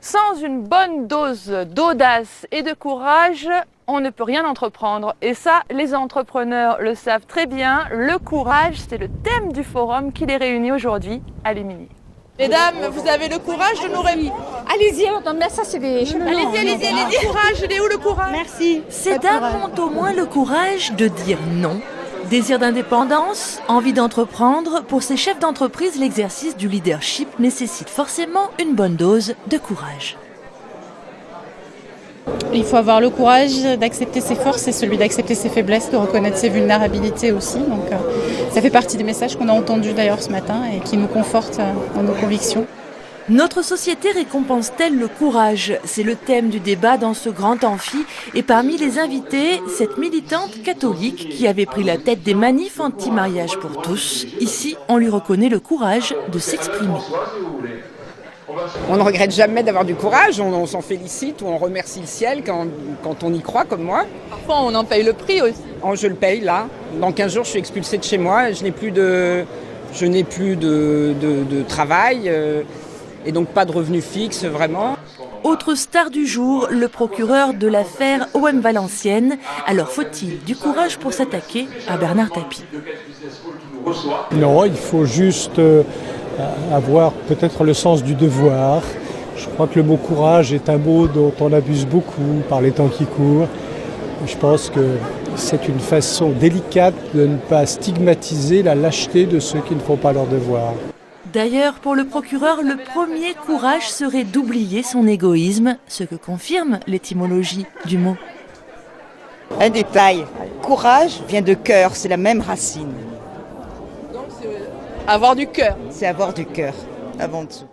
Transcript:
Sans une bonne dose d'audace et de courage, on ne peut rien entreprendre. Et ça, les entrepreneurs le savent très bien. Le courage, c'est le thème du forum qui les réunit aujourd'hui à Lumini. Mesdames, vous avez le courage de nous répondre. Allez-y, non, mais ça c'est des... Allez-y. Le courage, il est où le courage? Merci. Ces dames ont au moins le courage de dire non. Désir d'indépendance, envie d'entreprendre, pour ces chefs d'entreprise, l'exercice du leadership nécessite forcément une bonne dose de courage. Il faut avoir le courage d'accepter ses forces et celui d'accepter ses faiblesses, de reconnaître ses vulnérabilités aussi. Donc, ça fait partie des messages qu'on a entendus d'ailleurs ce matin et qui nous confortent dans nos convictions. Notre société récompense-t-elle le courage? C'est le thème du débat dans ce grand amphi. Et parmi les invités, cette militante catholique qui avait pris la tête des manifs anti-mariage pour tous. Ici, on lui reconnaît le courage de s'exprimer. On ne regrette jamais d'avoir du courage, on s'en félicite ou on remercie le ciel quand on y croit comme moi. Parfois, on en paye le prix aussi. Je le paye là. Dans 15 jours, je suis expulsée de chez moi. Je n'ai plus de travail. Et donc pas de revenus fixes, vraiment. Autre star du jour, le procureur de l'affaire OM Valenciennes. Alors faut-il du courage pour s'attaquer à Bernard Tapie? Non, il faut juste avoir peut-être le sens du devoir. Je crois que le mot courage est un mot dont on abuse beaucoup par les temps qui courent. Je pense que c'est une façon délicate de ne pas stigmatiser la lâcheté de ceux qui ne font pas leur devoir. D'ailleurs, pour le procureur, le premier courage serait d'oublier son égoïsme, ce que confirme l'étymologie du mot. Un détail, courage vient de cœur, c'est la même racine. Donc, c'est avoir du cœur. C'est avoir du cœur, avant tout.